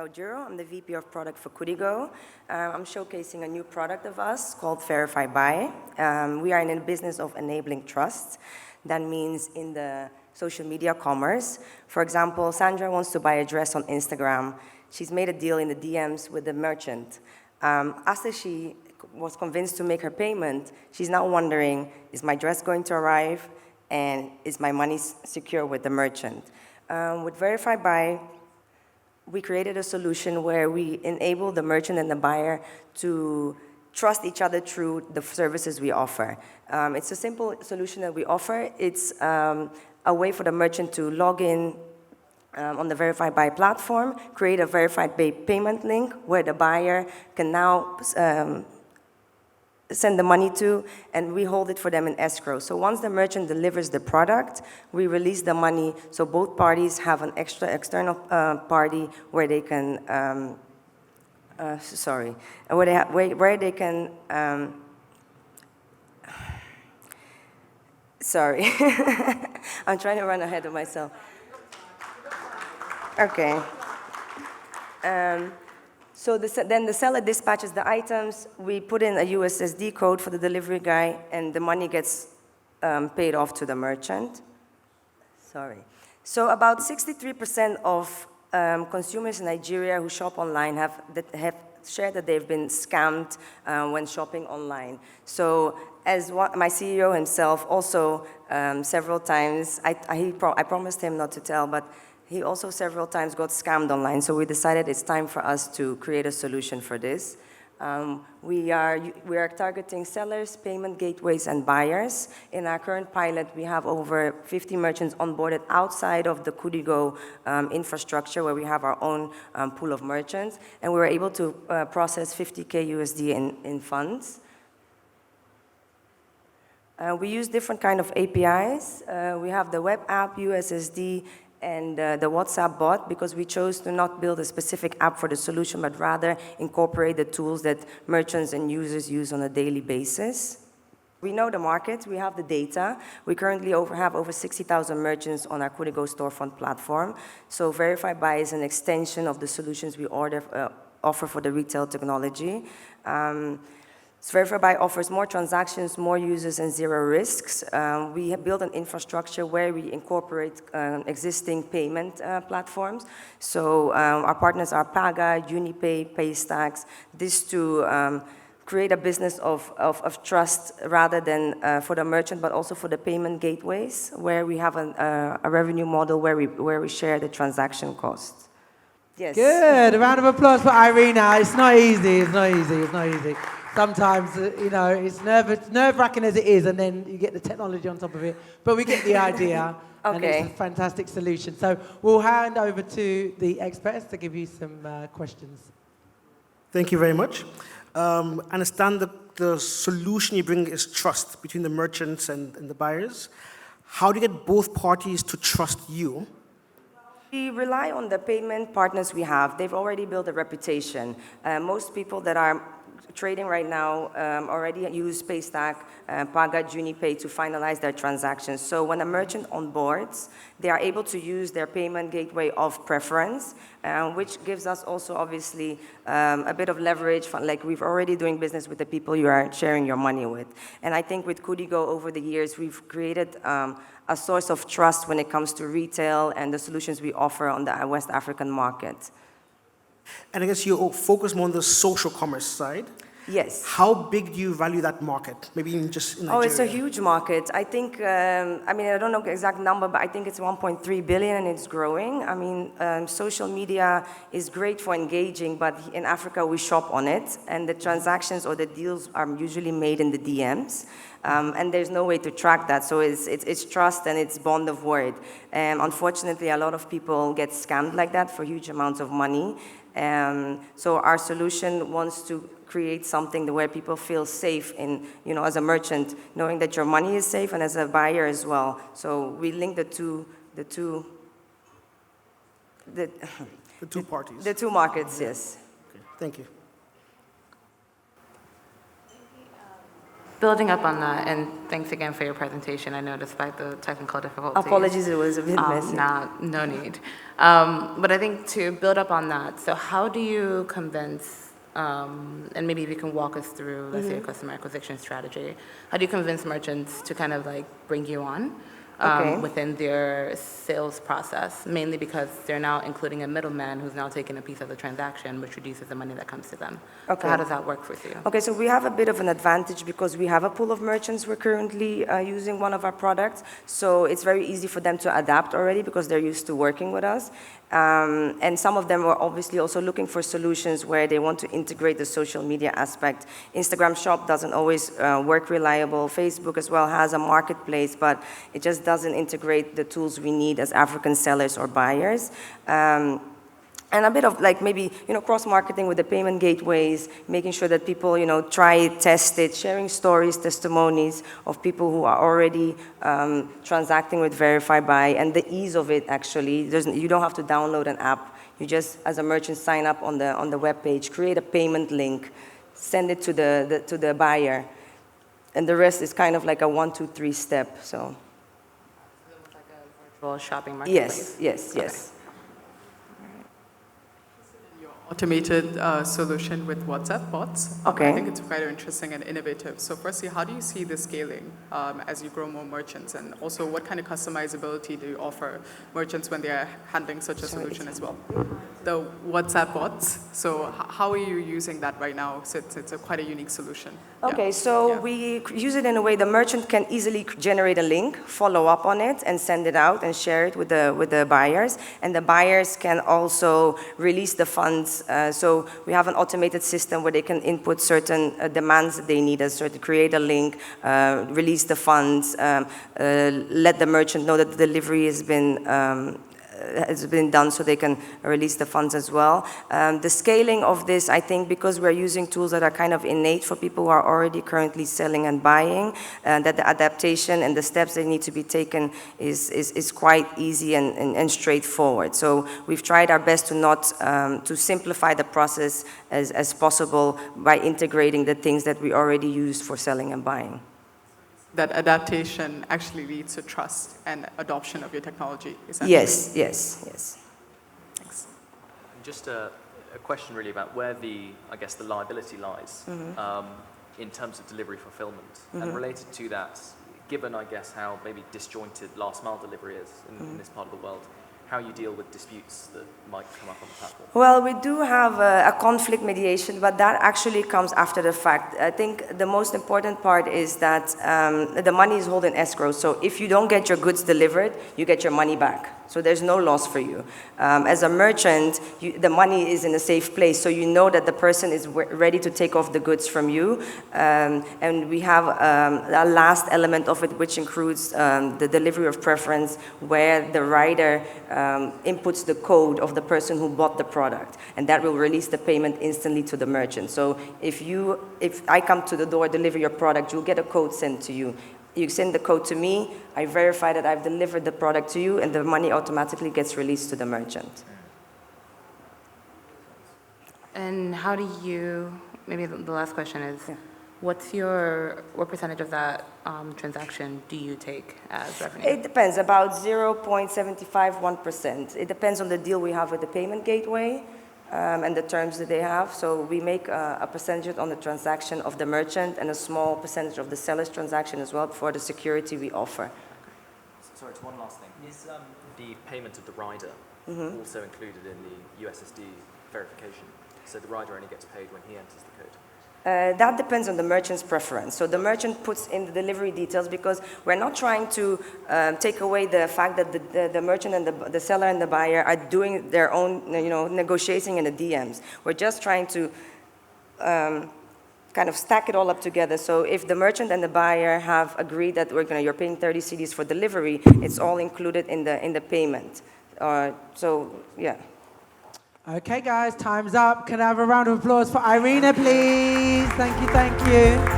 Oduro. I'm the VP of Product for Kudigo. I'm showcasing a new product of us called VerifiBuy. We are in the business of enabling trust. That means in the social media commerce. For example, Sandra wants to buy a dress on Instagram. She's made a deal in the DMs with the merchant. After she was convinced to make her payment, she's now wondering, is my dress going to arrive? And is my money secure with the merchant? With VerifiBuy, we created a solution where we enable the merchant and the buyer to trust each other through the services we offer. It's a simple solution that we offer. It's a way for the merchant to log in on the VerifiBuy platform, create a verified payment link where the buyer can now send the money to, and we hold it for them in escrow. So once the merchant delivers the product, we release the money, so both parties have an extra external party where they can, where they can, sorry, I'm trying to run ahead of myself. Okay. So then the seller dispatches the items, we put in a USSD code for the delivery guy, and the money gets paid off to the merchant. Sorry. So about 63% of consumers in Nigeria who shop online have shared that they've been scammed when shopping online. So as my CEO himself also several times, I promised him not to tell, but he also several times got scammed online, so we decided it's time for us to create a solution for this. We are targeting sellers, payment gateways, and buyers. In our current pilot, we have over 50 merchants onboarded outside of the Kudigo infrastructure, where we have our own pool of merchants, and we were able to process 50K USD in funds. We use different kind of APIs. We have the web app, USSD, and the WhatsApp bot, because we chose to not build a specific app for the solution, but rather incorporate the tools that merchants and users use on a daily basis. We know the market, we have the data. We currently have over 60,000 merchants on our Kudigo storefront platform. So VerifiBuy is an extension of the solutions we offer for the retail technology. VerifiBuy offers more transactions, more users, and zero risks. We have built an infrastructure where we incorporate existing payment platforms. So our partners are Paga, Unipay, Paystacks. This to create a business of trust rather than for the merchant, but also for the payment gateways, where we have a revenue model where we share the transaction costs. Yes. Good. A round of applause for Irina. It's not easy. It's not easy. It's not easy. Sometimes, you know, it's nerve-wracking as it is, and then you get the technology on top of it. But we get the idea, and it's a fantastic solution. So we'll hand over to the experts to give you some questions. Thank you very much. I understand that the solution you bring is trust between the merchants and the buyers. How do you get both parties to trust you? We rely on the payment partners we have. They've already built a reputation. Most people that are trading right now already use Paystack, Paga, Unipay to finalize their transactions. So when a merchant onboards, they are able to use their payment gateway of preference, which gives us also obviously a bit of leverage. Like we've already doing business with the people you are sharing your money with. And I think with Kudigo over the years, we've created a source of trust when it comes to retail and the solutions we offer on the West African market. And I guess you focus more on the social commerce side. Yes. How big do you value that market? Maybe in just in Nigeria? Oh, it's a huge market. I think, I mean, I don't know the exact number, but I think it's 1.3 billion and it's growing. I mean, social media is great for engaging, but in Africa we shop on it, and the transactions or the deals are usually made in the DMs. And there's no way to track that, so it's trust and it's bond of word. Unfortunately, a lot of people get scammed like that for huge amounts of money. So our solution wants to create something where people feel safe in, you know, as a merchant, knowing that your money is safe, and as a buyer as well. So we link the two parties. The two markets, yes. Okay. Thank you. Building up on that, and thanks again for your presentation. I know despite the technical difficulties. Apologies, it was a bit messy. No need. But I think to build up on that, so how do you convince, and maybe if you can walk us through, let's say, a customer acquisition strategy, how do you convince merchants to kind of like bring you on within their sales process, mainly because they're now including a middleman who's now taking a piece of the transaction, which reduces the money that comes to them. Okay. So how does that work for you? Okay, so we have a bit of an advantage because we have a pool of merchants we're currently using one of our products. So it's very easy for them to adapt already because they're used to working with us. And some of them are obviously also looking for solutions where they want to integrate the social media aspect. Instagram Shop doesn't always work reliable. Facebook as well has a marketplace, but it just doesn't integrate the tools we need as African sellers or buyers. And a bit of like maybe, cross-marketing with the payment gateways, making sure that people, try it, test it, sharing stories, testimonies of people who are already transacting with VerifiBuy, and the ease of it actually. You don't have to download an app. You just, as a merchant, sign up on the web page, create a payment link, send it to the buyer, and the rest is kind of like a 1, 2, 3 step. So. Like a virtual shopping marketplace? Yes. Automated solution with WhatsApp bots. Okay. I think it's quite interesting and innovative. So firstly, how do you see this scaling as you grow more merchants? And also, what kind of customizability do you offer merchants when they are handling such a solution as well? The WhatsApp bots. So how are you using that right now? So it's quite a unique solution. Okay, so we use it in a way the merchant can easily generate a link, follow up on it, and send it out and share it with the buyers. And the buyers can also release the funds. So we have an automated system where they can input certain demands that they need, create a link, release the funds, let the merchant know that the delivery has been done so they can release the funds as well. The scaling of this, I think, because we're using tools that are kind of innate for people who are already currently selling and buying, that the adaptation and the steps that need to be taken is quite easy and straightforward. So we've tried our best to simplify the process as possible by integrating the things that we already use for selling and buying. That adaptation actually leads to trust and adoption of your technology, essentially. Yes. Thanks. Just a question really about where the liability lies in terms of delivery fulfillment. And related to that, given, how maybe disjointed last mile delivery is in this part of the world, how you deal with disputes that might come up on the platform? Well, we do have a conflict mediation, but that actually comes after the fact. I think the most important part is that the money is held in escrow. So if you don't get your goods delivered, you get your money back. So there's no loss for you. As a merchant, the money is in a safe place, so you know that the person is ready to take off the goods from you. And we have a last element of it, which includes the delivery of preference, where the rider inputs the code of the person who bought the product, and that will release the payment instantly to the merchant. So if I come to the door, deliver your product, you'll get a code sent to you. You send the code to me, I verify that I've delivered the product to you, and the money automatically gets released to the merchant. And how do you, maybe the last question is, what percentage of that transaction do you take as revenue? It depends, about 0.75, 1%. It depends on the deal we have with the payment gateway and the terms that they have. So we make a percentage on the transaction of the merchant and a small percentage of the seller's transaction as well for the security we offer. Okay. Sorry, it's one last thing. Is the payment of the rider also included in the USSD verification? So the rider only gets paid when he enters the code? That depends on the merchant's preference. So the merchant puts in the delivery details because we're not trying to take away the fact that the merchant and the seller and the buyer are doing their own, negotiating in the DMs. We're just trying to kind of stack it all up together. So if the merchant and the buyer have agreed that you're paying 30 CDs for delivery, it's all included in the payment. Okay, guys, time's up. Can I have a round of applause for Irina, please? Thank you.